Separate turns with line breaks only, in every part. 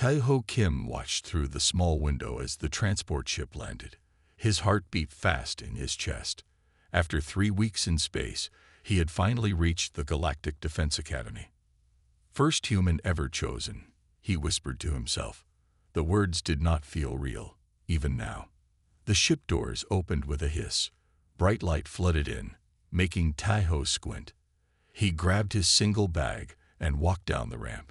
Tae-ho Kim watched through the small window as the transport ship landed. His heart beat fast in his chest. After 3 weeks in space, he had finally reached the Galactic Defense Academy. First human ever chosen, he whispered to himself. The words did not feel real, even now. The ship doors opened with a hiss. Bright light flooded in, making Tae-ho squint. He grabbed his single bag and walked down the ramp.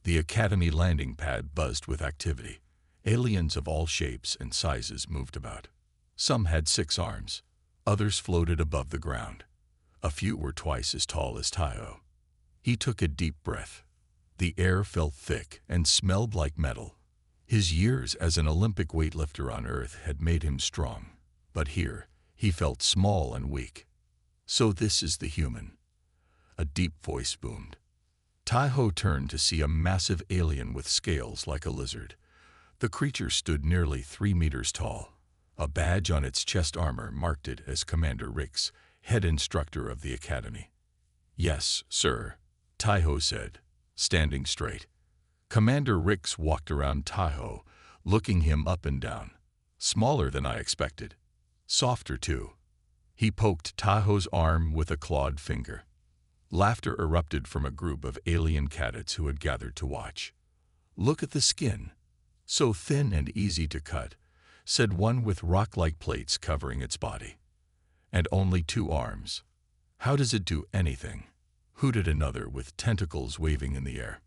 The Academy landing pad buzzed with activity. Aliens of all shapes and sizes moved about. Some had 6 arms. Others floated above the ground. A few were twice as tall as Tae-ho. He took a deep breath. The air felt thick and smelled like metal. His years as an Olympic weightlifter on Earth had made him strong, but here he felt small and weak. So this is the human. A deep voice boomed. Tae-ho turned to see a massive alien with scales like a lizard. The creature stood nearly 3 meters tall. A badge on its chest armor marked it as Commander Rix, head instructor of the academy. "Yes, sir," Tae-ho said, standing straight. Commander Rix walked around Tae-ho, looking him up and down. Smaller than I expected. Softer, too. He poked Tae-ho's arm with a clawed finger. Laughter erupted from a group of alien cadets who had gathered to watch. "Look at the skin. So thin and easy to cut," said one with rock-like plates covering its body. "And only 2 arms. How does it do anything?" hooted another with tentacles waving in the air.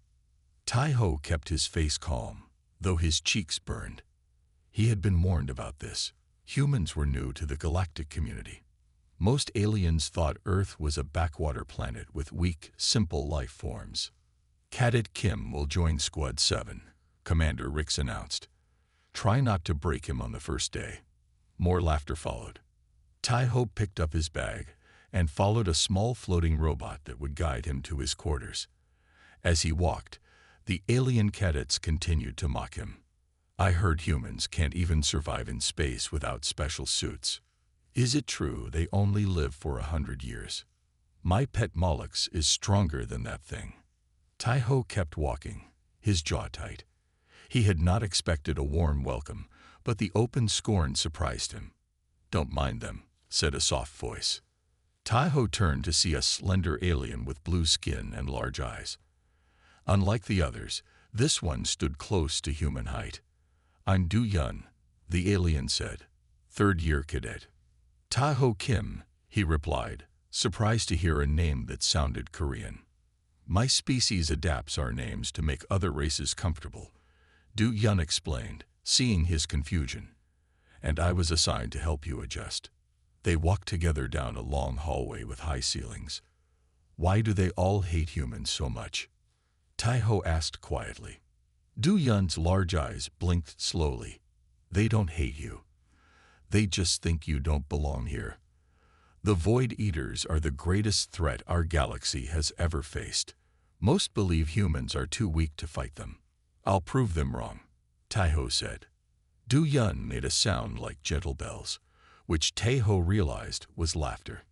Tae-ho kept his face calm, though his cheeks burned. He had been warned about this. Humans were new to the galactic community. Most aliens thought Earth was a backwater planet with weak, simple life forms. "Cadet Kim will join Squad 7, Commander Rix announced. "Try not to break him on the first day." More laughter followed. Tae-ho picked up his bag and followed a small floating robot that would guide him to his quarters. As he walked, the alien cadets continued to mock him. "I heard humans can't even survive in space without special suits. Is it true they only live for 100 years? My pet Mollux is stronger than that thing." Tae-ho kept walking, his jaw tight. He had not expected a warm welcome, but the open scorn surprised him. "Don't mind them," said a soft voice. Tae-ho turned to see a slender alien with blue skin and large eyes. Unlike the others, this one stood close to human height. "I'm Do-Yun," the alien said, 3rd-year cadet. "Tae-ho Kim," he replied, surprised to hear a name that sounded Korean. "My species adapts our names to make other races comfortable," Do-Yun explained, seeing his confusion. "And I was assigned to help you adjust." They walked together down a long hallway with high ceilings. "Why do they all hate humans so much?" Tae-ho asked quietly. Do-Yun's large eyes blinked slowly. "They don't hate you. They just think you don't belong here. The Void Eaters are the greatest threat our galaxy has ever faced. Most believe humans are too weak to fight them. I'll prove them wrong," Tae-ho said. Do-Yun made a sound like gentle bells, which Tae-ho realized was laughter.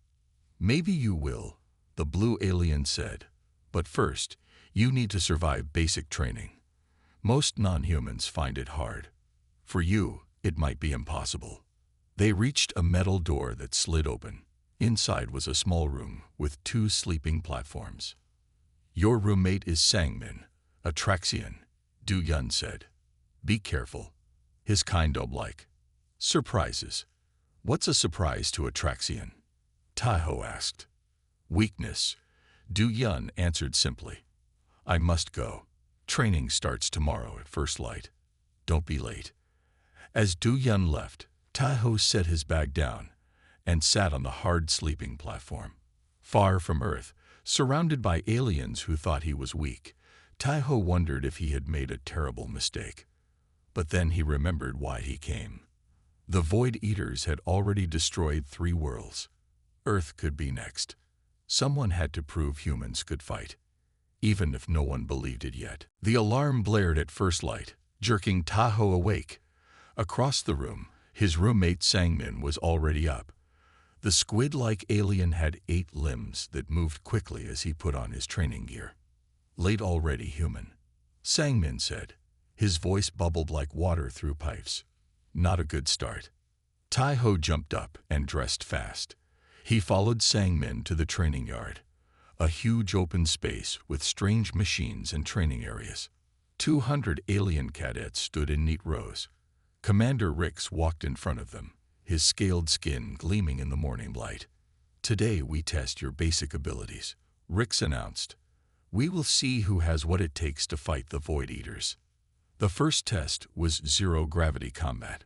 "Maybe you will," the blue alien said. "But first, you need to survive basic training. Most non-humans find it hard. For you, it might be impossible." They reached a metal door that slid open. Inside was a small room with 2 sleeping platforms. "Your roommate is Sangmin, a Traxian," Do-Yun said. "Be careful. His kind don't like surprises." "What's a surprise to a Traxian?" Tae-ho asked. "Weakness," Do-Yun answered simply. "I must go. Training starts tomorrow at first light. Don't be late." As Do-Yun left, Tae-ho set his bag down and sat on the hard sleeping platform. Far from Earth, surrounded by aliens who thought he was weak, Tae-ho wondered if he had made a terrible mistake. But then he remembered why he came. The Void Eaters had already destroyed 3 worlds. Earth could be next. Someone had to prove humans could fight, even if no one believed it yet. The alarm blared at first light, jerking Tae-ho awake. Across the room, his roommate Sangmin was already up. The squid-like alien had 8 limbs that moved quickly as he put on his training gear. "Late already, human," Sangmin said, His voice bubbled like water through pipes. Not a good start. Tai-ho jumped up and dressed fast. He followed Sang-min to the training yard, a huge open space with strange machines and training areas. 200 alien cadets stood in neat rows. Commander Rix walked in front of them, his scaled skin gleaming in the morning light. "Today we test your basic abilities," Rix announced. "We will see who has what it takes to fight the Void Eaters." The first test was zero-gravity combat.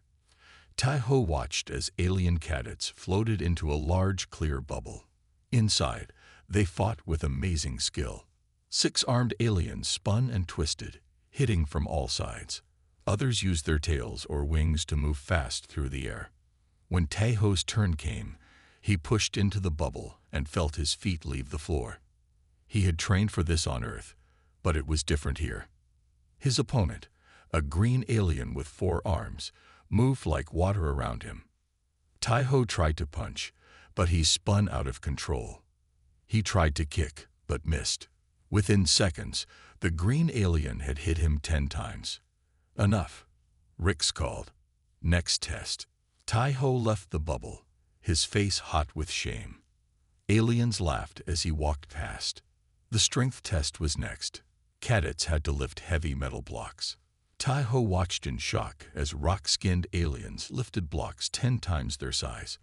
Tai-ho watched as alien cadets floated into a large clear bubble. Inside, they fought with amazing skill. 6-armed aliens spun and twisted, hitting from all sides. Others used their tails or wings to move fast through the air. When Tai-ho's turn came, he pushed into the bubble and felt his feet leave the floor. He had trained for this on Earth, but it was different here. His opponent, a green alien with 4 arms, moved like water around him. Tai-ho tried to punch, but he spun out of control. He tried to kick, but missed. Within seconds, the green alien had hit him 10 times. "Enough," Rix called. "Next test." Tai-ho left the bubble, his face hot with shame. Aliens laughed as he walked past. The strength test was next. Cadets had to lift heavy metal blocks. Tai-ho watched in shock as rock-skinned aliens lifted blocks 10 times their size.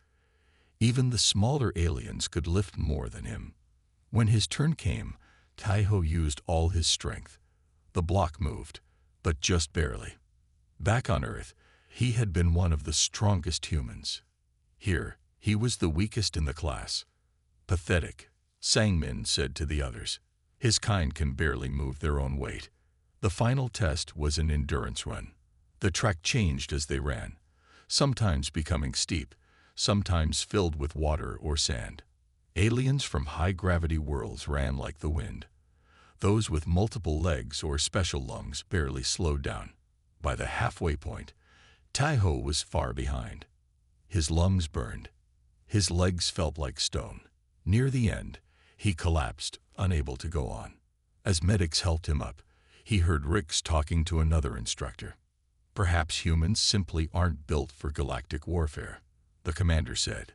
Even the smaller aliens could lift more than him. When his turn came, Tai-ho used all his strength. The block moved, but just barely. Back on Earth, he had been one of the strongest humans. Here, he was the weakest in the class. "Pathetic," Sang-min said to the others. "His kind can barely move their own weight." The final test was an endurance run. The track changed as they ran, sometimes becoming steep, sometimes filled with water or sand. Aliens from high-gravity worlds ran like the wind. Those with multiple legs or special lungs barely slowed down. By the halfway point, Tai-ho was far behind. His lungs burned. His legs felt like stone. Near the end, he collapsed, unable to go on. As medics helped him up, he heard Rix talking to another instructor. "Perhaps humans simply aren't built for galactic warfare," the commander said.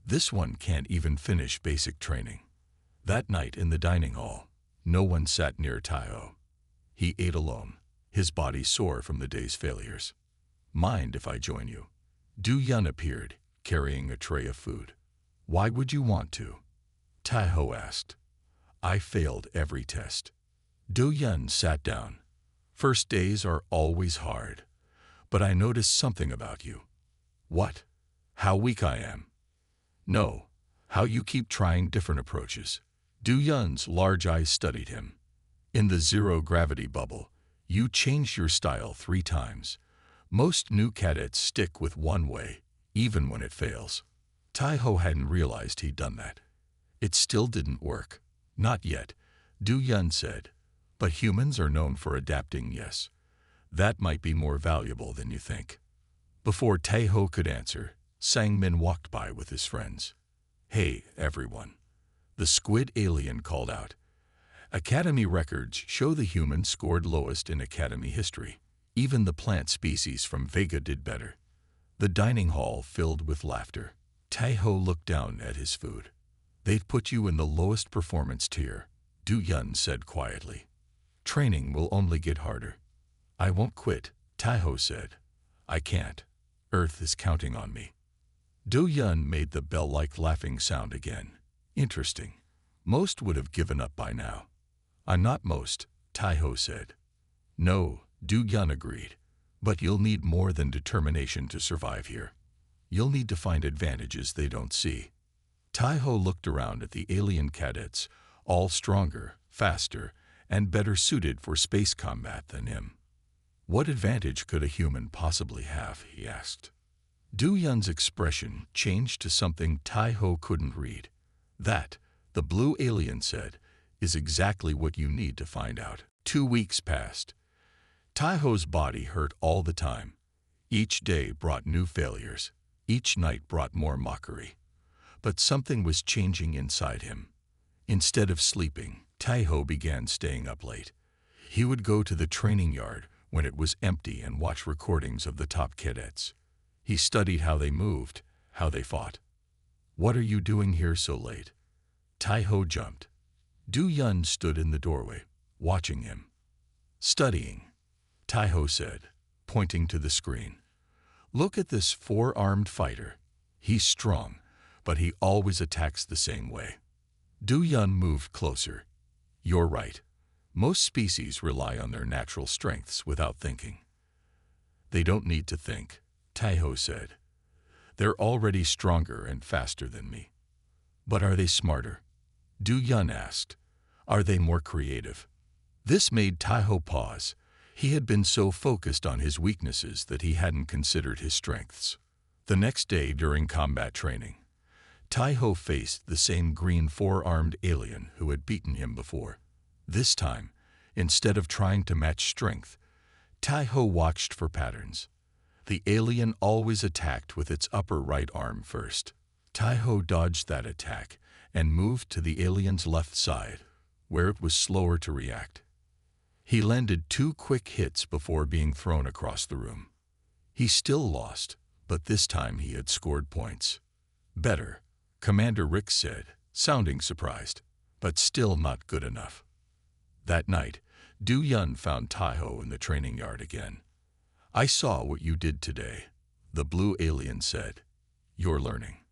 "This one can't even finish basic training." That night in the dining hall, no one sat near Tai-ho. He ate alone, his body sore from the day's failures. "Mind if I join you?" Du-Yun appeared, carrying a tray of food. "Why would you want to?" Tai-ho asked. "I failed every test." Du-Yun sat down. "First days are always hard, but I noticed something about you." "What?" "How weak I am." "No, how you keep trying different approaches." Du-Yun's large eyes studied him. "In the zero-gravity bubble, you changed your style 3 times. Most new cadets stick with one way, even when it fails." Tai-ho hadn't realized he'd done that. "It still didn't work." "Not yet," Du-Yun said. "But humans are known for adapting, yes. That might be more valuable than you think." Before Tai-ho could answer, Sang-min walked by with his friends. "Hey, everyone," the squid alien called out. "Academy records show the humans scored lowest in Academy history. Even the plant species from Vega did better." The dining hall filled with laughter. Tai-ho looked down at his food. "They'd put you in the lowest performance tier," Du-Yun said quietly. "Training will only get harder." "I won't quit," Tai-ho said. "I can't. Earth is counting on me." Du-Yun made the bell-like laughing sound again. "Interesting. Most would have given up by now." "I'm not most," Tai-ho said. "No," Du-Yun agreed. "But you'll need more than determination to survive here. You'll need to find advantages they don't see." Tai-ho looked around at the alien cadets, all stronger, faster, and better suited for space combat than him. "What advantage could a human possibly have?" he asked. Du-Yun's expression changed to something Tai-ho couldn't read. "That," the blue alien said, "is exactly what you need to find out." 2 weeks passed. Tai-ho's body hurt all the time. Each day brought new failures. Each night brought more mockery. But something was changing inside him. Instead of sleeping, Tai-ho began staying up late. He would go to the training yard, when it was empty and watched recordings of the top cadets. He studied how they moved, how they fought. "What are you doing here so late?" Tai-ho jumped. Du Yun stood in the doorway, watching him. "Studying," Tai-ho said, pointing to the screen. "Look at this four-armed fighter. He's strong, but he always attacks the same way." Du Yun moved closer. "You're right. Most species rely on their natural strengths without thinking." "They don't need to think," Tai-ho said. "They're already stronger and faster than me." "But are they smarter?" Du Yun asked. "Are they more creative?" This made Tai-ho pause. He had been so focused on his weaknesses that he hadn't considered his strengths. The next day during combat training, Tai-ho faced the same green four-armed alien who had beaten him before. This time, instead of trying to match strength, Tai-ho watched for patterns. The alien always attacked with its upper right arm first. Tai-ho dodged that attack and moved to the alien's left side, where it was slower to react. He landed 2 quick hits before being thrown across the room. He still lost, but this time he had scored points. "Better," Commander Rick said, sounding surprised, "but still not good enough." That night, Du Yun found Tai-ho in the training yard again. "I saw what you did today," the blue alien said. "You're learning."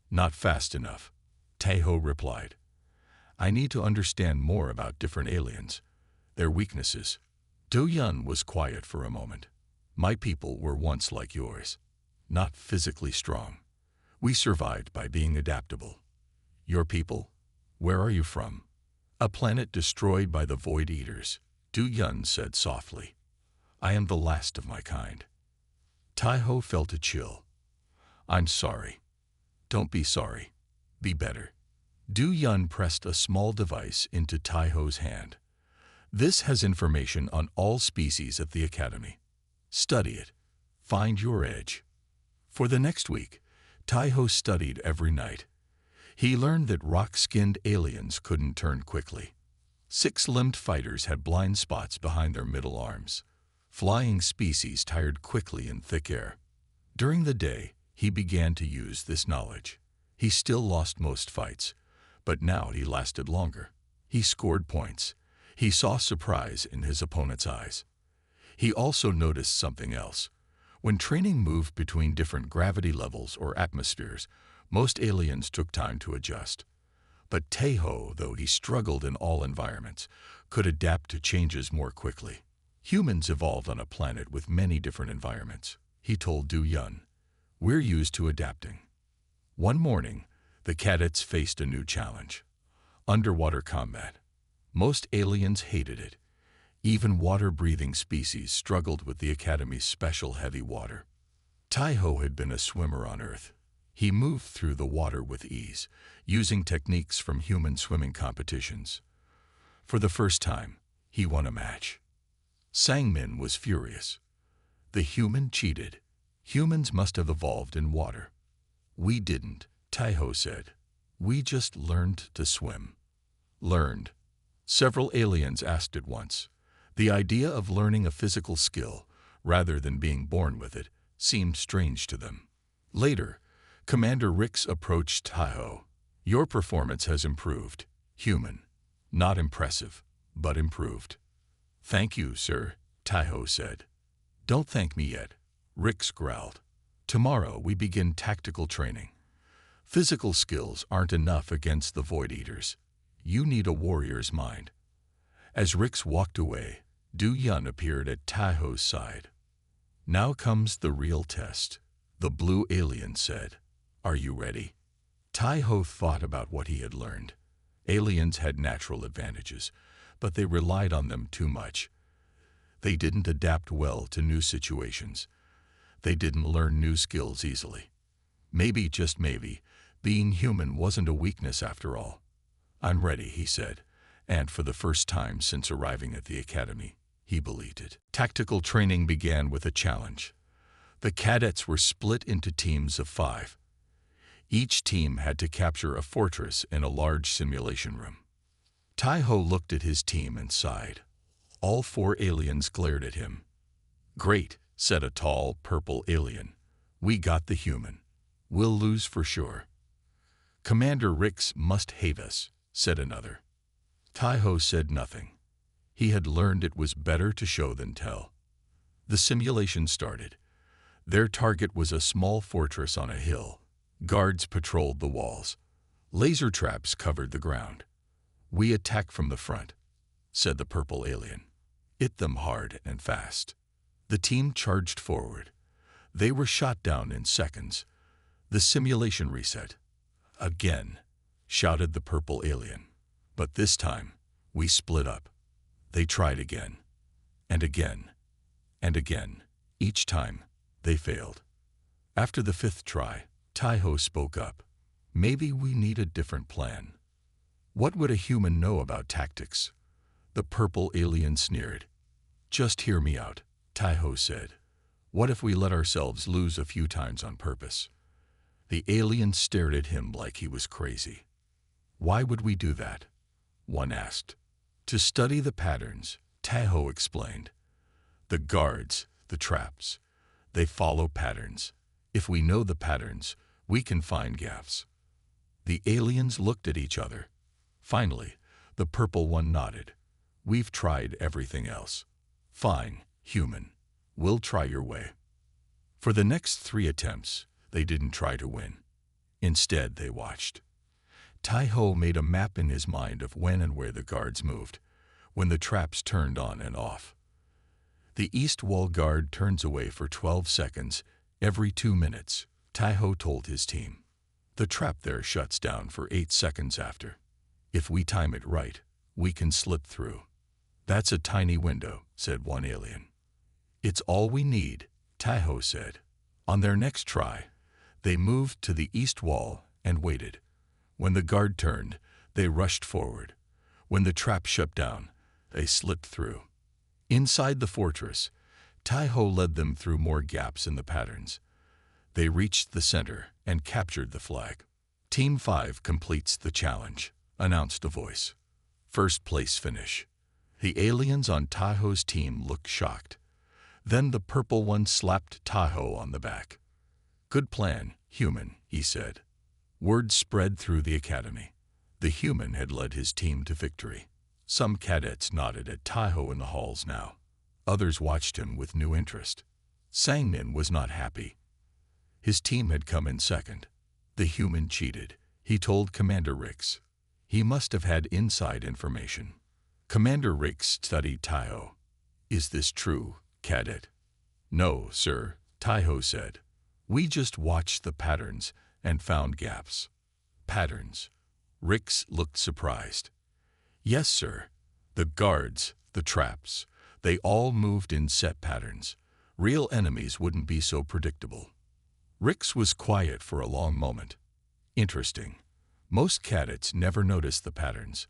"Not fast enough," Tai-ho replied. "I need to understand more about different aliens, their weaknesses." Du Yun was quiet for a moment. "My people were once like yours, not physically strong. We survived by being adaptable." "Your people? Where are you from?" "A planet destroyed by the Void Eaters," Du Yun said softly. "I am the last of my kind." Tai-ho felt a chill. "I'm sorry." "Don't be sorry. Be better." Du Yun pressed a small device into Tai-ho's hand. "This has information on all species at the Academy. Study it. Find your edge." For the next week, Tai-ho studied every night. He learned that rock-skinned aliens couldn't turn quickly. 6-limbed fighters had blind spots behind their middle arms. Flying species tired quickly in thick air. During the day, he began to use this knowledge. He still lost most fights, but now he lasted longer. He scored points. He saw surprise in his opponent's eyes. He also noticed something else. When training moved between different gravity levels or atmospheres, most aliens took time to adjust. But Tai-ho, though he struggled in all environments, could adapt to changes more quickly. "Humans evolved on a planet with many different environments," he told Du Yun. "We're used to adapting." One morning, the cadets faced a new challenge: underwater combat. Most aliens hated it. Even water-breathing species struggled with the Academy's special heavy water. Tai-ho had been a swimmer on Earth. He moved through the water with ease, using techniques from human swimming competitions. For the first time, he won a match. Sangmin was furious. "The human cheated. Humans must have evolved in water." "We didn't," Tai-ho said. "We just learned to swim." "Learned?" Several aliens asked at once. The idea of learning a physical skill, rather than being born with it, seemed strange to them. Later, Commander Rix approached Tai-ho. "Your performance has improved. Human. Not impressive, but improved." "Thank you, sir," Tai-ho said. "Don't thank me yet," Rix growled. "Tomorrow we begin tactical training. Physical skills aren't enough against the Void Eaters. You need a warrior's mind." As Rix walked away, Du Yun appeared at Tai-ho's side. "Now comes the real test," the blue alien said. "Are you ready?" Tai-ho thought about what he had learned. Aliens had natural advantages, but they relied on them too much. They didn't adapt well to new situations. They didn't learn new skills easily. Maybe, just maybe, being human wasn't a weakness after all. "I'm ready," he said, and for the first time since arriving at the Academy, he believed it. Tactical training began with a challenge. The cadets were split into teams of 5. Each team had to capture a fortress in a large simulation room. Tai-ho looked at his team and sighed. All 4 aliens glared at him. Great, said a tall, purple alien. We got the human. We'll lose for sure. Commander Rix must hate us, said another. Tai-Ho said nothing. He had learned it was better to show than tell. The simulation started. Their target was a small fortress on a hill. Guards patrolled the walls. Laser traps covered the ground. We attack from the front, said the purple alien. Hit them hard and fast. The team charged forward. They were shot down in seconds. The simulation reset. Again, shouted the purple alien. But this time, we split up. They tried again, and again, and again. Each time, they failed. After the fifth try, Tai-Ho spoke up. Maybe we need a different plan. What would a human know about tactics? The purple alien sneered. Just hear me out, Tai-Ho said. What if we let ourselves lose a few times on purpose? The alien stared at him like he was crazy. Why would we do that? One asked. To study the patterns, Tai-Ho explained. The guards, the traps, they follow patterns. If we know the patterns, we can find gaps. The aliens looked at each other. Finally, the purple one nodded. We've tried everything else. Fine, human. We'll try your way. For the next 3 attempts, they didn't try to win. Instead, they watched. Tai-Ho made a map in his mind of when and where the guards moved, when the traps turned on and off. The east wall guard turns away for 12 seconds every 2 minutes, Tai-Ho told his team. The trap there shuts down for 8 seconds after. If we time it right, we can slip through. That's a tiny window, said one alien. It's all we need, Tai-Ho said. On their next try, they moved to the east wall and waited. When the guard turned, they rushed forward. When the trap shut down, they slipped through. Inside the fortress, Tai-Ho led them through more gaps in the patterns. They reached the center and captured the flag. Team 5 completes the challenge, announced a voice. First place finish. The aliens on Tai-Ho's team looked shocked. Then the purple one slapped Tai-Ho on the back. Good plan, human, he said. Word spread through the academy. The human had led his team to victory. Some cadets nodded at Tai-Ho in the halls now. Others watched him with new interest. Sang-Min was not happy. His team had come in second. The human cheated, he told Commander Rix. He must have had inside information. Commander Rix studied Tai-Ho. Is this true, cadet? No, sir, Tai-Ho said. We just watched the patterns and found gaps. Patterns. Rix looked surprised. Yes, sir. The guards, the traps, they all moved in set patterns. Real enemies wouldn't be so predictable. Rix was quiet for a long moment. Interesting. Most cadets never notice the patterns.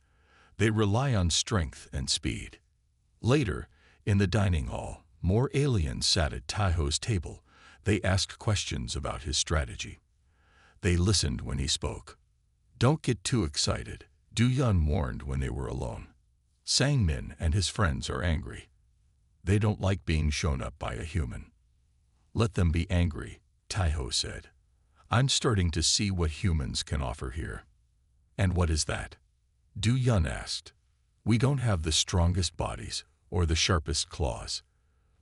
They rely on strength and speed. Later, in the dining hall, more aliens sat at Tai-Ho's table. They asked questions about his strategy. They listened when he spoke. Don't get too excited, Du-Yun warned when they were alone. Sang-Min and his friends are angry. They don't like being shown up by a human. Let them be angry, Tai-Ho said. I'm starting to see what humans can offer here. And what is that? Du-Yun asked. We don't have the strongest bodies or the sharpest claws,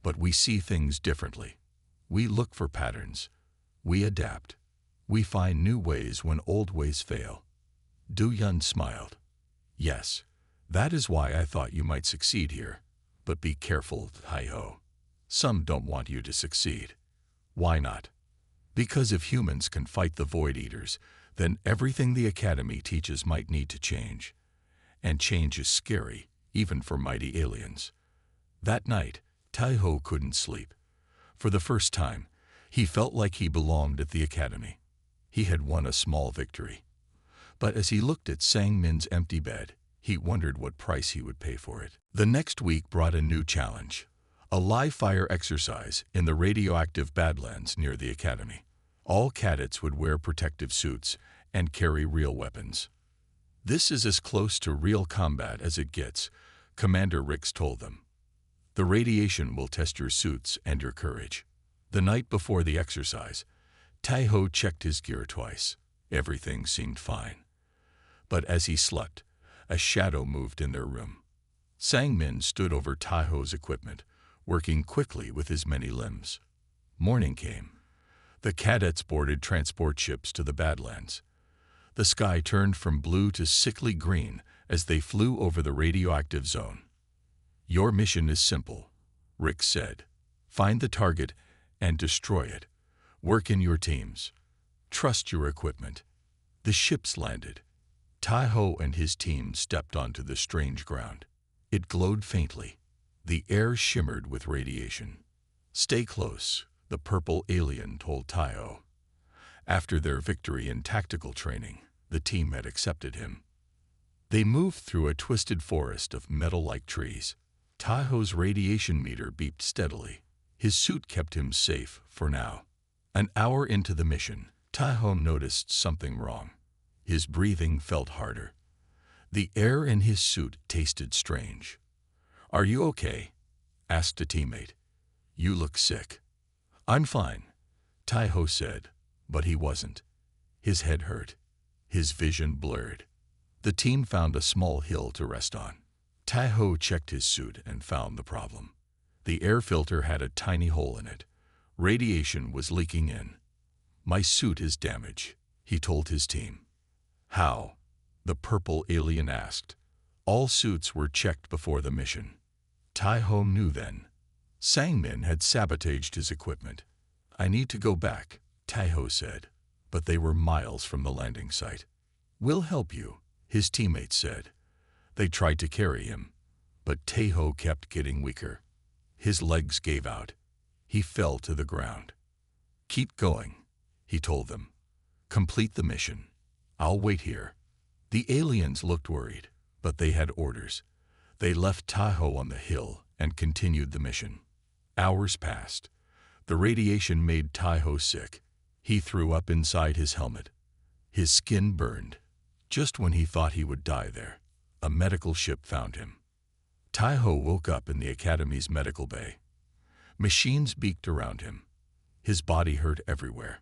but we see things differently. We look for patterns. We adapt. We find new ways when old ways fail. Du-Yun smiled. Yes, that is why I thought you might succeed here. But be careful, Tai-Ho. Some don't want you to succeed. Why not? Because if humans can fight the Void Eaters, then everything the Academy teaches might need to change. And change is scary, even for mighty aliens. That night, Tai-Ho couldn't sleep. For the first time, he felt like he belonged at the Academy. He had won a small victory. But as he looked at Sang-Min's empty bed, he wondered what price he would pay for it. The next week brought a new challenge, a live-fire exercise in the radioactive Badlands near the Academy. All cadets would wear protective suits and carry real weapons. This is as close to real combat as it gets, Commander Rix told them. The radiation will test your suits and your courage. The night before the exercise, Taiho checked his gear twice. Everything seemed fine. But as he slept, a shadow moved in their room. Sang-min stood over Taiho's equipment, working quickly with his many limbs. Morning came. The cadets boarded transport ships to the Badlands. The sky turned from blue to sickly green as they flew over the radioactive zone. "Your mission is simple," Rick said. "Find the target and destroy it. Work in your teams. Trust your equipment." The ships landed. Taiho and his team stepped onto the strange ground. It glowed faintly. The air shimmered with radiation. "Stay close," the purple alien told Taiho. After their victory in tactical training, the team had accepted him. They moved through a twisted forest of metal-like trees. Taiho's radiation meter beeped steadily. His suit kept him safe for now. An hour into the mission, Taiho noticed something wrong. His breathing felt harder. The air in his suit tasted strange. "Are you okay?" asked a teammate. "You look sick." "I'm fine," Taiho said, but he wasn't. His head hurt. His vision blurred. The team found a small hill to rest on. Taiho checked his suit and found the problem. The air filter had a tiny hole in it. Radiation was leaking in. "My suit is damaged," he told his team. "How?" the purple alien asked. All suits were checked before the mission. Taiho knew then. Sang-min had sabotaged his equipment. "I need to go back," Taiho said, but they were miles from the landing site. "We'll help you," his teammates said. They tried to carry him, but Taiho kept getting weaker. His legs gave out. He fell to the ground. "Keep going," he told them. "Complete the mission. I'll wait here." The aliens looked worried, but they had orders. They left Taiho on the hill and continued the mission. Hours passed. The radiation made Taiho sick. He threw up inside his helmet. His skin burned. Just when he thought he would die there, a medical ship found him. Taiho woke up in the Academy's medical bay. Machines beaked around him. His body hurt everywhere.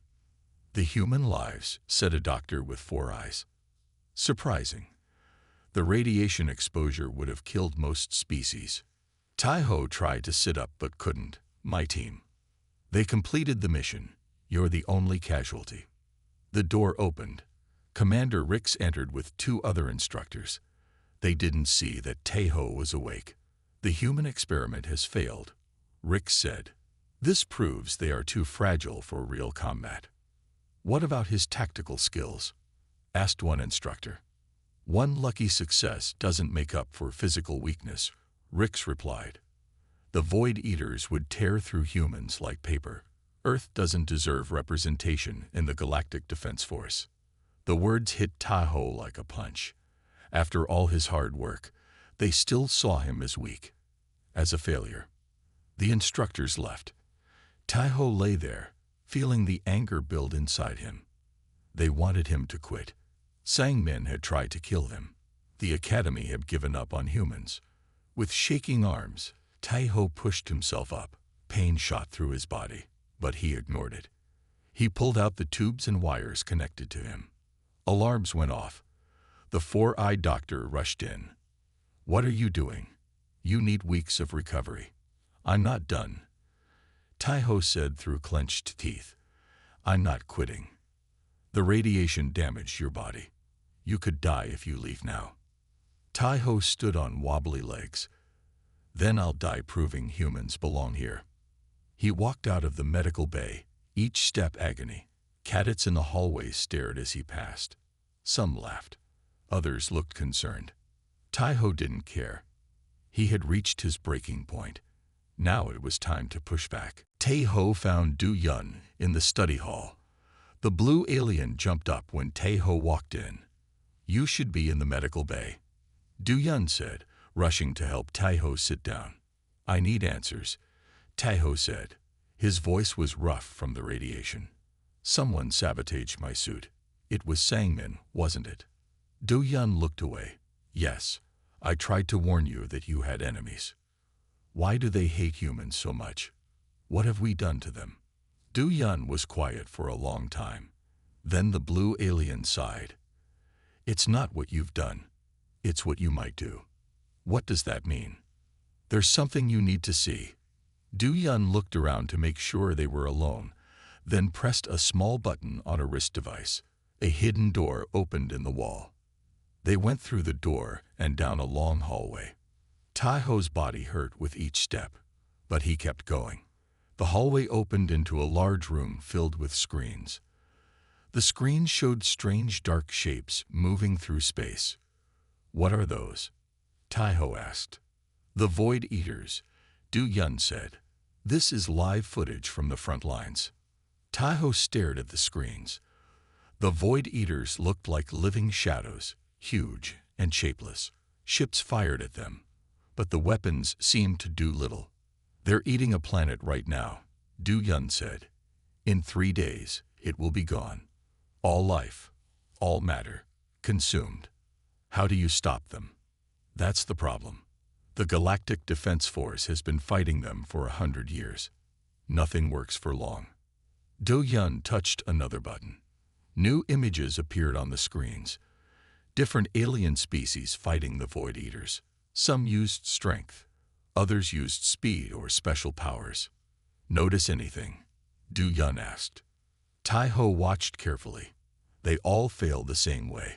"The human lives," said a doctor with 4 eyes. Surprising. The radiation exposure would have killed most species. Taiho tried to sit up but couldn't. "My team." They completed the mission. "You're the only casualty." The door opened. Commander Rix entered with 2 other instructors. They didn't see that Taiho was awake. "The human experiment has failed," Rix said. "This proves they are too fragile for real combat." "What about his tactical skills?" asked one instructor. "One lucky success doesn't make up for physical weakness," Rix replied. "The Void Eaters would tear through humans like paper. Earth doesn't deserve representation in the Galactic Defense Force." The words hit Taiho like a punch. After all his hard work, they still saw him as weak, as a failure. The instructors left. Taiho lay there, feeling the anger build inside him. They wanted him to quit. Sang-min had tried to kill him. The Academy had given up on humans. With shaking arms, Taiho pushed himself up. Pain shot through his body, but he ignored it. He pulled out the tubes and wires connected to him. Alarms went off. The 4-eyed doctor rushed in. "What are you doing? You need weeks of recovery." "I'm not done," Taiho said through clenched teeth. "I'm not quitting. The radiation damaged your body. You could die if you leave now." Taiho stood on wobbly legs. "Then I'll die proving humans belong here." He walked out of the medical bay, each step agony. Cadets in the hallways stared as he passed. Some laughed. Others looked concerned. Taiho didn't care. He had reached his breaking point. Now it was time to push back. Taiho found Du-Yun in the study hall. The blue alien jumped up when Taiho walked in. "You should be in the medical bay," Du-Yun said, rushing to help Taiho sit down. "I need answers," Taiho said. His voice was rough from the radiation. "Someone sabotaged my suit. It was Sang-min, wasn't it?" Du-Yun looked away. "Yes, I tried to warn you that you had enemies." Why do they hate humans so much? What have we done to them? Du Yun was quiet for a long time. Then the blue alien sighed. It's not what you've done. It's what you might do. What does that mean? There's something you need to see. Du Yun looked around to make sure they were alone, then pressed a small button on a wrist device. A hidden door opened in the wall. They went through the door and down a long hallway. Taiho's body hurt with each step, but he kept going. The hallway opened into a large room filled with screens. The screens showed strange dark shapes moving through space. What are those? Taiho asked. The Void Eaters, Du Yun said. This is live footage from the front lines. Taiho stared at the screens. The Void Eaters looked like living shadows, huge and shapeless. Ships fired at them, but the weapons seemed to do little. They're eating a planet right now, Du Yun said. In 3 days, it will be gone. All life, all matter, consumed. How do you stop them? That's the problem. The Galactic Defense Force has been fighting them for 100 years. Nothing works for long. Du Yun touched another button. New images appeared on the screens. Different alien species fighting the Void Eaters. Some used strength. Others used speed or special powers. Notice anything? Du Yun asked. Taiho watched carefully. They all fail the same way.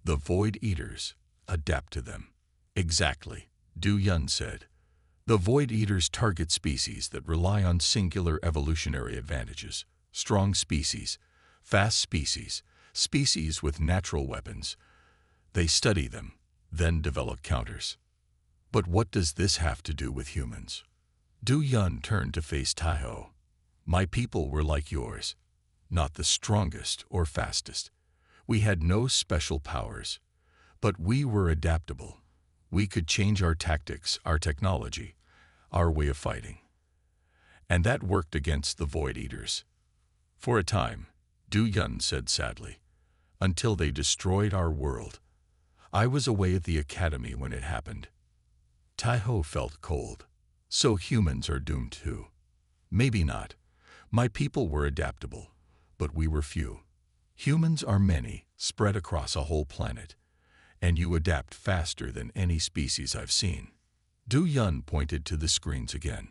The Void Eaters adapt to them. Exactly, Du Yun said. The Void Eaters target species that rely on singular evolutionary advantages. Strong species, fast species, species with natural weapons. They study them, then develop counters. But what does this have to do with humans? Du Yun turned to face Taiho. My people were like yours, not the strongest or fastest. We had no special powers, but we were adaptable. We could change our tactics, our technology, our way of fighting. And that worked against the Void Eaters. For a time, Du Yun said sadly, until they destroyed our world. I was away at the academy when it happened. Taiho felt cold. So humans are doomed too. Maybe not. My people were adaptable, but we were few. Humans are many, spread across a whole planet, and you adapt faster than any species I've seen. Du Yun pointed to the screens again.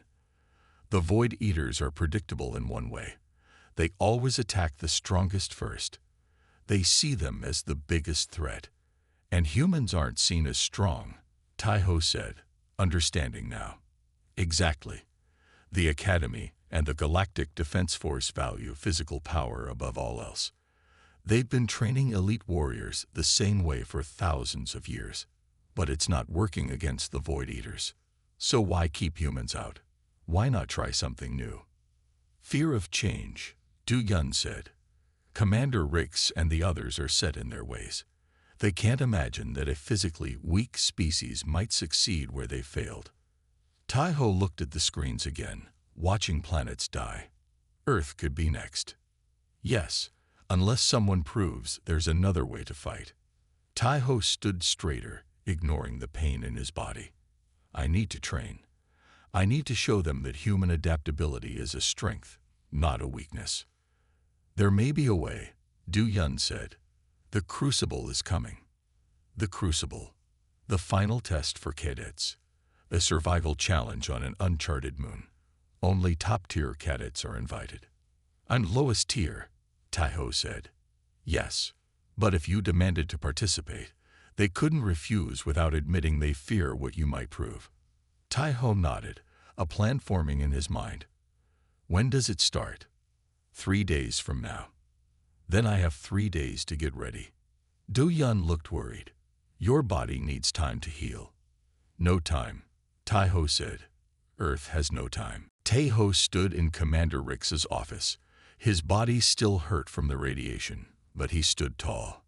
The Void Eaters are predictable in one way. They always attack the strongest first. They see them as the biggest threat. And humans aren't seen as strong, Taiho said, understanding now. Exactly. The Academy and the Galactic Defense Force value physical power above all else. They've been training elite warriors the same way for thousands of years. But it's not working against the Void Eaters. So why keep humans out? Why not try something new? Fear of change, Du Yun said. Commander Rix and the others are set in their ways. They can't imagine that a physically weak species might succeed where they failed. Taiho looked at the screens again, watching planets die. Earth could be next. Yes, unless someone proves there's another way to fight. Taiho stood straighter, ignoring the pain in his body. I need to train. I need to show them that human adaptability is a strength, not a weakness. There may be a way, Du Yun said. The Crucible is coming. The Crucible. The final test for cadets. A survival challenge on an uncharted moon. Only top-tier cadets are invited. I'm lowest tier, Taiho said. Yes, but if you demanded to participate, they couldn't refuse without admitting they fear what you might prove. Taiho nodded, a plan forming in his mind. When does it start? 3 days from now. Then I have 3 days to get ready. Du Yun looked worried. Your body needs time to heal. No time, Taiho said. Earth has no time. Taiho stood in Commander Rix's office. His body still hurt from the radiation, but he stood tall.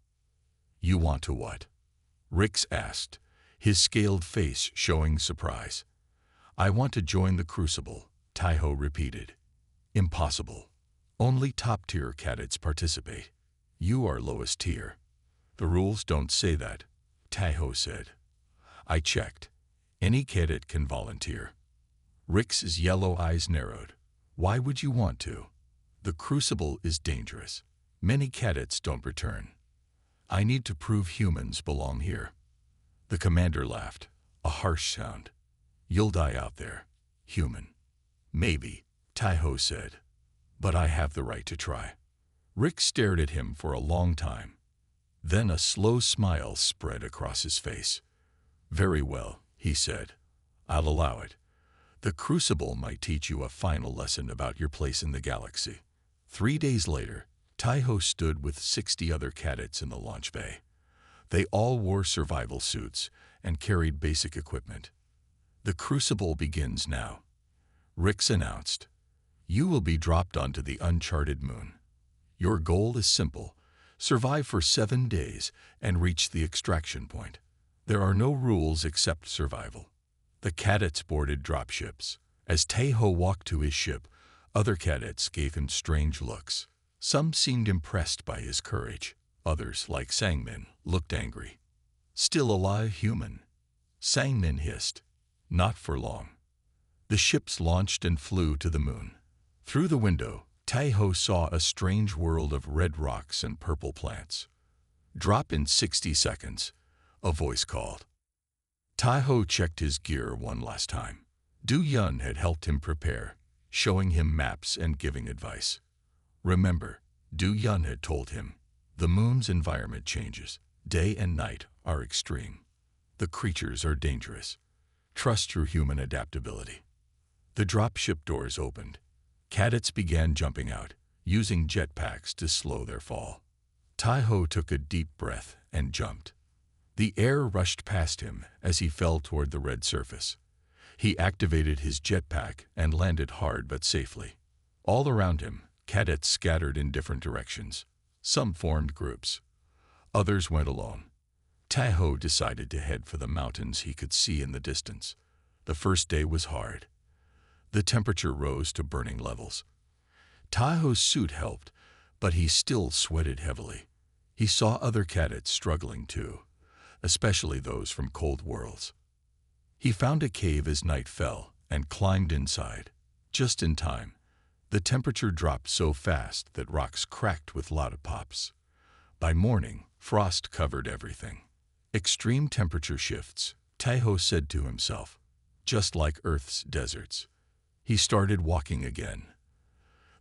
You want to what? Rix asked, his scaled face showing surprise. I want to join the Crucible, Taiho repeated. Impossible. Only top-tier cadets participate. You are lowest tier. The rules don't say that, Taiho said. I checked. Any cadet can volunteer. Rick's yellow eyes narrowed. Why would you want to? The crucible is dangerous. Many cadets don't return. I need to prove humans belong here. The commander laughed, a harsh sound. You'll die out there, human. Maybe, Tai-Ho said. But I have the right to try. Rick stared at him for a long time. Then a slow smile spread across his face. Very well, he said. I'll allow it. The crucible might teach you a final lesson about your place in the galaxy. 3 days later, Tai-Ho stood with 60 other cadets in the launch bay. They all wore survival suits and carried basic equipment. The crucible begins now. Rix announced. You will be dropped onto the uncharted moon. Your goal is simple. Survive for 7 days and reach the extraction point. There are no rules except survival. The cadets boarded dropships. As Tai-Ho walked to his ship, other cadets gave him strange looks. Some seemed impressed by his courage. Others, like Sangmin, looked angry. Still alive, human? Sangmin hissed. Not for long. The ships launched and flew to the moon. Through the window, Tai-Ho saw a strange world of red rocks and purple plants. Drop in 60 seconds, a voice called. Tai-Ho checked his gear one last time. Du Yun had helped him prepare, showing him maps and giving advice. Remember, Du Yun had told him, the moon's environment changes. Day and night are extreme. The creatures are dangerous. Trust your human adaptability. The dropship doors opened. Cadets began jumping out, using jetpacks to slow their fall. Tai-Ho took a deep breath and jumped. The air rushed past him as he fell toward the red surface. He activated his jetpack and landed hard but safely. All around him, cadets scattered in different directions. Some formed groups. Others went alone. Tai-Ho decided to head for the mountains he could see in the distance. The first day was hard. The temperature rose to burning levels. Tai-Ho's suit helped, but he still sweated heavily. He saw other cadets struggling too, especially those from cold worlds. He found a cave as night fell and climbed inside. Just in time, the temperature dropped so fast that rocks cracked with loud pops. By morning, frost covered everything. Extreme temperature shifts, Tai-Ho said to himself, just like Earth's deserts. He started walking again.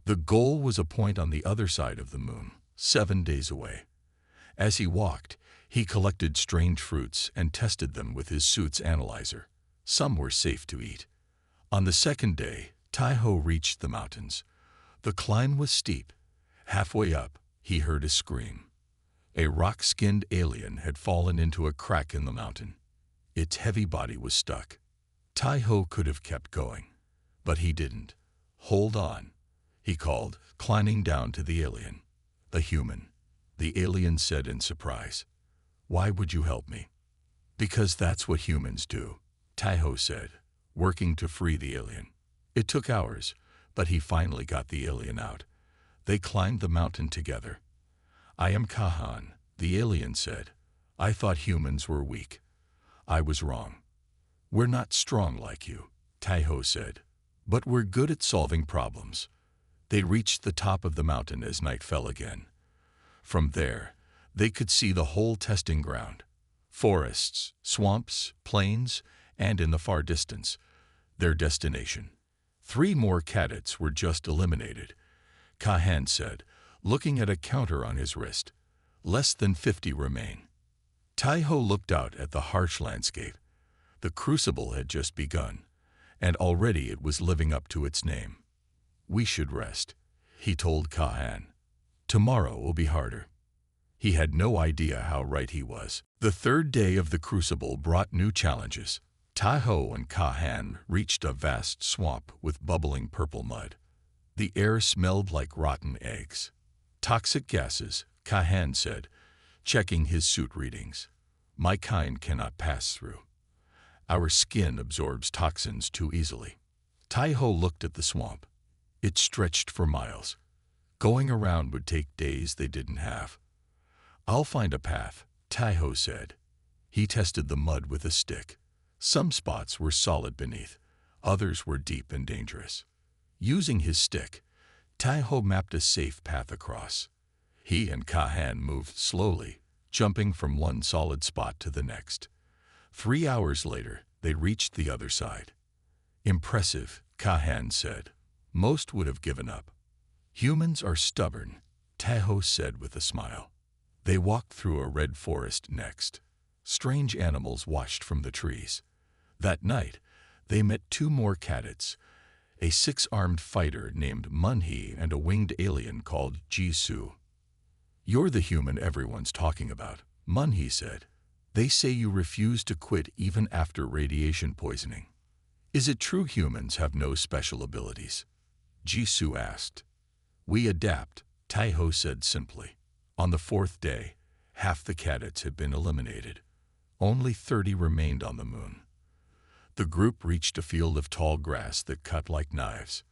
The goal was a point on the other side of the moon, 7 days away. As he walked, he collected strange fruits and tested them with his suit's analyzer. Some were safe to eat. On the second day, Tai-Ho reached the mountains. The climb was steep. Halfway up, he heard a scream. A rock-skinned alien had fallen into a crack in the mountain. Its heavy body was stuck. Tai-Ho could have kept going, but he didn't. Hold on, he called, climbing down to the alien. A human, the alien said in surprise. Why would you help me? Because that's what humans do, Tai-Ho said, working to free the alien. It took hours, but he finally got the alien out. They climbed the mountain together. I am Kahan, the alien said. I thought humans were weak. I was wrong. We're not strong like you, Tai-Ho said, but we're good at solving problems. They reached the top of the mountain as night fell again. From there, they could see the whole testing ground. Forests, swamps, plains, and in the far distance, their destination. 3 more cadets were just eliminated, Kahan said, looking at a counter on his wrist. Less than 50 remain. Tai-Ho looked out at the harsh landscape. The crucible had just begun, and already it was living up to its name. We should rest, he told Kahan. Tomorrow will be harder. He had no idea how right he was. The third day of the crucible brought new challenges. Tai-Ho and Kahan reached a vast swamp with bubbling purple mud. The air smelled like rotten eggs. Toxic gases, Kahan said, checking his suit readings. My kind cannot pass through. Our skin absorbs toxins too easily. Tai-Ho looked at the swamp. It stretched for miles. Going around would take days they didn't have. I'll find a path, Tai-Ho said. He tested the mud with a stick. Some spots were solid beneath, Others were deep and dangerous. Using his stick, Taiho mapped a safe path across. He and Kahan moved slowly, jumping from one solid spot to the next. 3 hours later, they reached the other side. Impressive, Kahan said. Most would have given up. Humans are stubborn, Taiho said with a smile. They walked through a red forest next. Strange animals watched from the trees. That night, they met 2 more cadets, a 6-armed fighter named Munhee and a winged alien called Jisoo. You're the human everyone's talking about, Munhee said. They say you refuse to quit even after radiation poisoning. Is it true humans have no special abilities? Jisoo asked. We adapt, Taiho said simply. On the 4th day, half the cadets had been eliminated. Only 30 remained on the moon. The group reached a field of tall grass that cut like knives.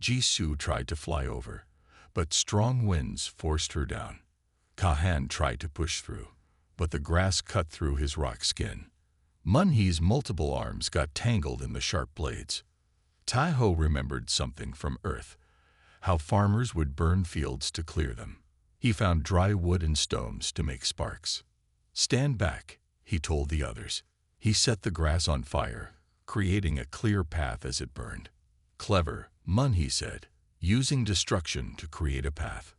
Jisoo tried to fly over, but strong winds forced her down. Kahan tried to push through, but the grass cut through his rock skin. Munhee's multiple arms got tangled in the sharp blades. Taiho remembered something from Earth, how farmers would burn fields to clear them. He found dry wood and stones to make sparks. Stand back, he told the others. He set the grass on fire, creating a clear path as it burned. Clever, Munhee said, using destruction to create a path.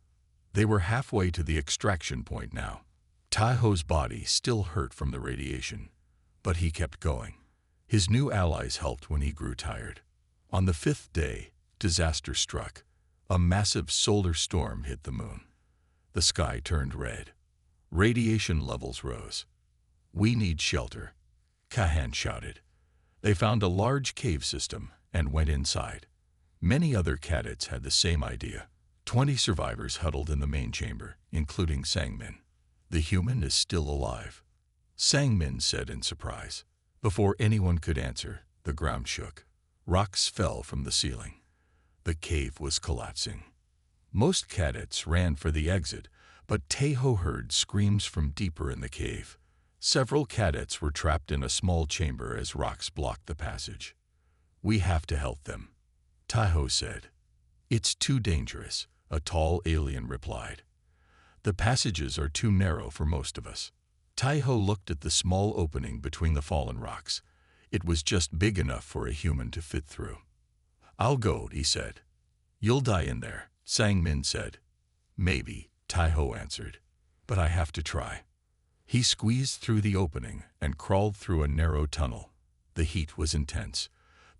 They were halfway to the extraction point now. Taiho's body still hurt from the radiation, but he kept going. His new allies helped when he grew tired. On the 5th day, disaster struck. A massive solar storm hit the moon. The sky turned red. Radiation levels rose. We need shelter, Kahan shouted. They found a large cave system and went inside. Many other cadets had the same idea. 20 survivors huddled in the main chamber, including Sangmin. The human is still alive, Sangmin said in surprise. Before anyone could answer, the ground shook. Rocks fell from the ceiling. The cave was collapsing. Most cadets ran for the exit, but Taiho heard screams from deeper in the cave. Several cadets were trapped in a small chamber as rocks blocked the passage. We have to help them, Taiho said. It's too dangerous, a tall alien replied. The passages are too narrow for most of us. Taiho looked at the small opening between the fallen rocks. It was just big enough for a human to fit through. I'll go, he said. You'll die in there, Sangmin said. Maybe, Taiho answered, but I have to try. He squeezed through the opening and crawled through a narrow tunnel. The heat was intense.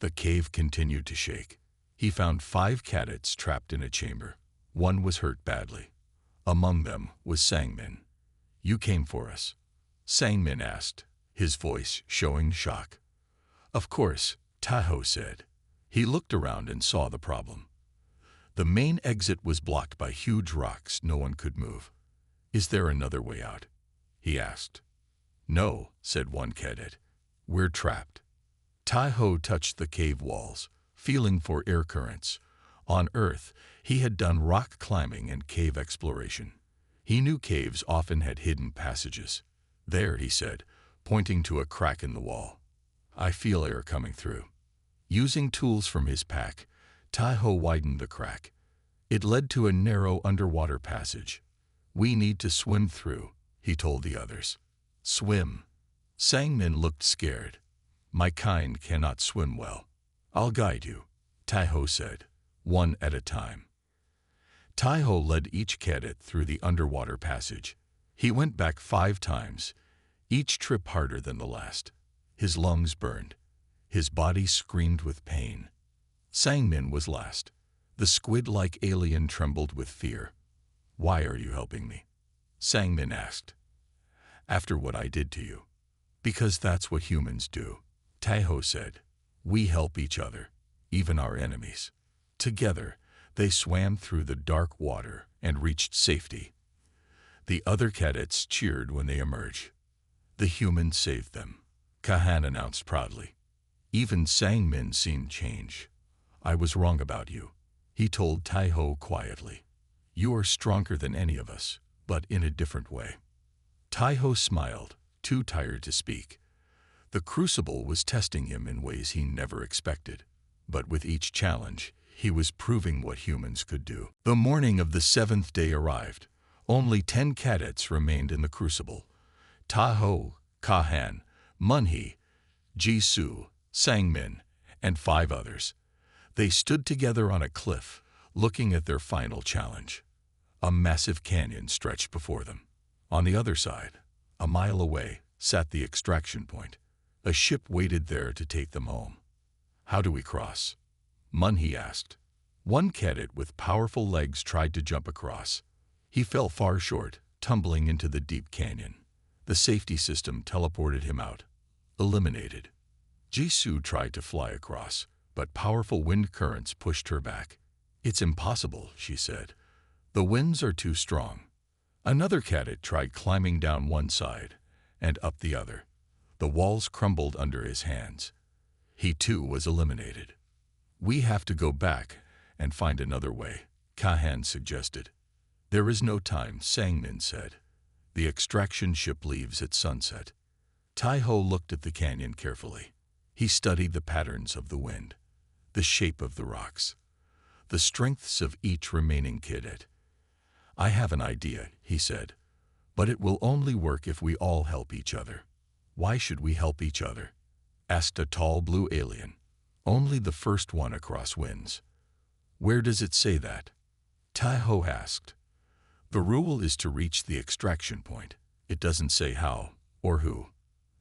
The cave continued to shake. He found 5 cadets trapped in a chamber. One was hurt badly. Among them was Sangmin. You came for us? Sangmin asked, his voice showing shock. Of course, Taiho said. He looked around and saw the problem. The main exit was blocked by huge rocks no one could move. Is there another way out? He asked. No, said one cadet. We're trapped. Taiho touched the cave walls, feeling for air currents. On Earth, he had done rock climbing and cave exploration. He knew caves often had hidden passages. There, he said, pointing to a crack in the wall. I feel air coming through. Using tools from his pack, Taiho widened the crack. It led to a narrow underwater passage. We need to swim through, he told the others. Swim. Sangmin looked scared. My kind cannot swim well. I'll guide you, Taiho said, one at a time. Taiho led each cadet through the underwater passage. He went back 5 times, each trip harder than the last. His lungs burned. His body screamed with pain. Sangmin was last. The squid-like alien trembled with fear. Why are you helping me? Sangmin asked. After what I did to you. Because that's what humans do, Taiho said. We help each other, even our enemies. Together, they swam through the dark water and reached safety. The other cadets cheered when they emerged. The humans saved them, Kahan announced proudly. Even Sangmin seemed changed. I was wrong about you, he told Taiho quietly. You are stronger than any of us, but in a different way. Taiho smiled, too tired to speak. The crucible was testing him in ways he never expected. But with each challenge, he was proving what humans could do. The morning of the 7th day arrived. Only 10 cadets remained in the crucible. Taho, Kahan, Munhee, Jisoo, Sangmin, and 5 others. They stood together on a cliff, looking at their final challenge. A massive canyon stretched before them. On the other side, a mile away, sat the extraction point. A ship waited there to take them home. "How do we cross?" Munhee asked. One cadet with powerful legs tried to jump across. He fell far short, tumbling into the deep canyon. The safety system teleported him out. Eliminated. Jisoo tried to fly across, but powerful wind currents pushed her back. "It's impossible," she said. "The winds are too strong." Another cadet tried climbing down one side and up the other. The walls crumbled under his hands. He too was eliminated. "We have to go back and find another way," Kahan suggested. "There is no time," Sangmin said. "The extraction ship leaves at sunset." Taiho looked at the canyon carefully. He studied the patterns of the wind, the shape of the rocks, the strengths of each remaining cadet. "I have an idea," he said, "but it will only work if we all help each other." "Why should we help each other?" asked a tall blue alien. "Only the first one across wins." "Where does it say that?" Taiho asked. "The rule is to reach the extraction point. It doesn't say how or who."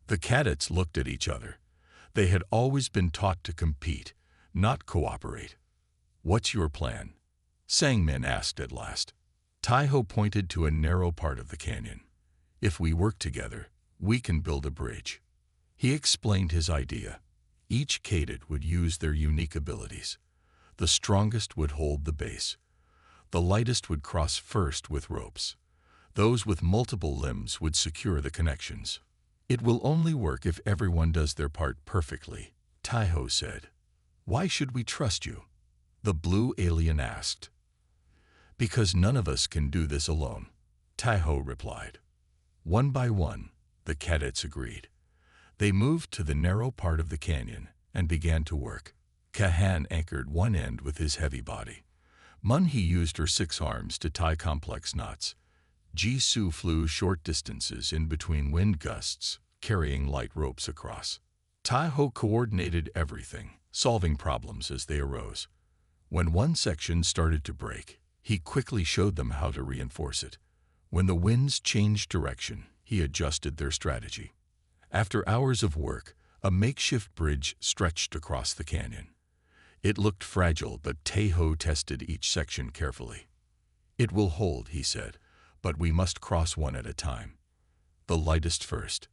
The cadets looked at each other. They had always been taught to compete, not cooperate. "What's your plan?" Sangmin asked at last. Taiho pointed to a narrow part of the canyon. "If we work together, we can build a bridge." He explained his idea. Each cadet would use their unique abilities. The strongest would hold the base. The lightest would cross first with ropes. Those with multiple limbs would secure the connections. "It will only work if everyone does their part perfectly," Taiho said. "Why should we trust you?" the blue alien asked. "Because none of us can do this alone," Taiho replied. One by one, the cadets agreed. They moved to the narrow part of the canyon and began to work. Kahan anchored one end with his heavy body. Munhee used her 6 arms to tie complex knots. Jisoo flew short distances in between wind gusts, carrying light ropes across. Taiho coordinated everything, solving problems as they arose. When one section started to break, he quickly showed them how to reinforce it. When the winds changed direction, he adjusted their strategy. After hours of work, a makeshift bridge stretched across the canyon. It looked fragile, but Taiho tested each section carefully. "It will hold," he said, "but we must cross one at a time. The lightest first."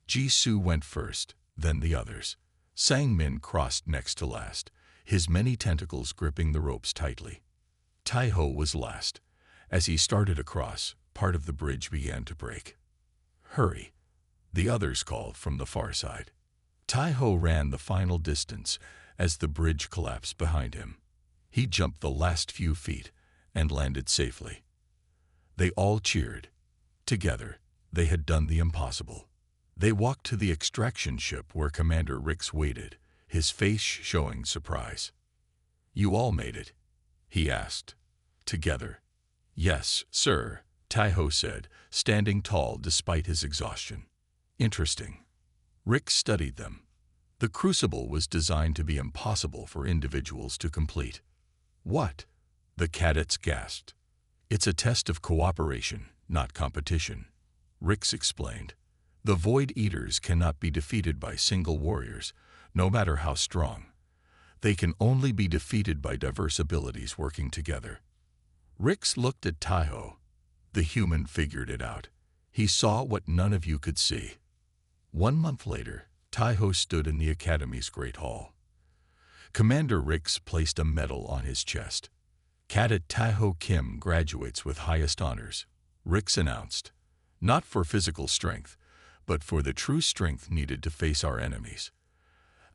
Jisoo went first, then the others. Sangmin crossed next to last, his many tentacles gripping the ropes tightly. Taiho was last. As he started across, part of the bridge began to break. "Hurry," the others called from the far side. Taiho ran the final distance as the bridge collapsed behind him. He jumped the last few feet and landed safely. They all cheered. Together, they had done the impossible. They walked to the extraction ship where Commander Rix waited, his face showing surprise. "You all made it?" he asked. "Together." "Yes, sir," Taiho said, standing tall despite his exhaustion. "Interesting." Rick studied them. The crucible was designed to be impossible for individuals to complete. "What?" the cadets gasped. "It's a test of cooperation, not competition," Rix explained. "The Void Eaters cannot be defeated by single warriors, no matter how strong. They can only be defeated by diverse abilities working together." Rix looked at Taiho. The human figured it out. He saw what none of you could see. 1 month later, Taiho stood in the Academy's Great Hall. Commander Rix placed a medal on his chest. "Cadet Taiho Kim graduates with highest honors," Rix announced. "Not for physical strength, but for the true strength needed to face our enemies.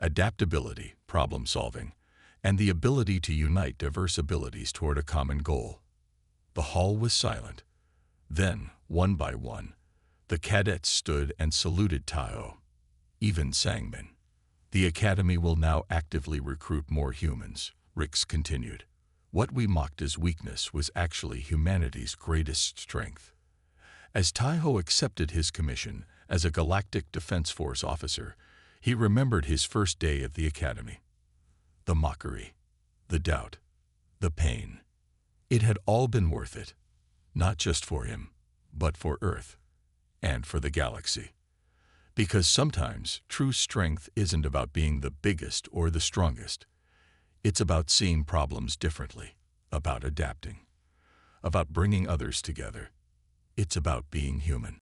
Adaptability, problem solving, and the ability to unite diverse abilities toward a common goal." The hall was silent. Then, one by one, the cadets stood and saluted Taiho. even Sangmen. The Academy will now actively recruit more humans, Rix continued. What we mocked as weakness was actually humanity's greatest strength. As Taiho accepted his commission as a Galactic Defense Force officer, he remembered his first day at the Academy. The mockery, the doubt, the pain. It had all been worth it, not just for him, but for Earth and for the galaxy. Because sometimes true strength isn't about being the biggest or the strongest. It's about seeing problems differently, about adapting, about bringing others together. It's about being human.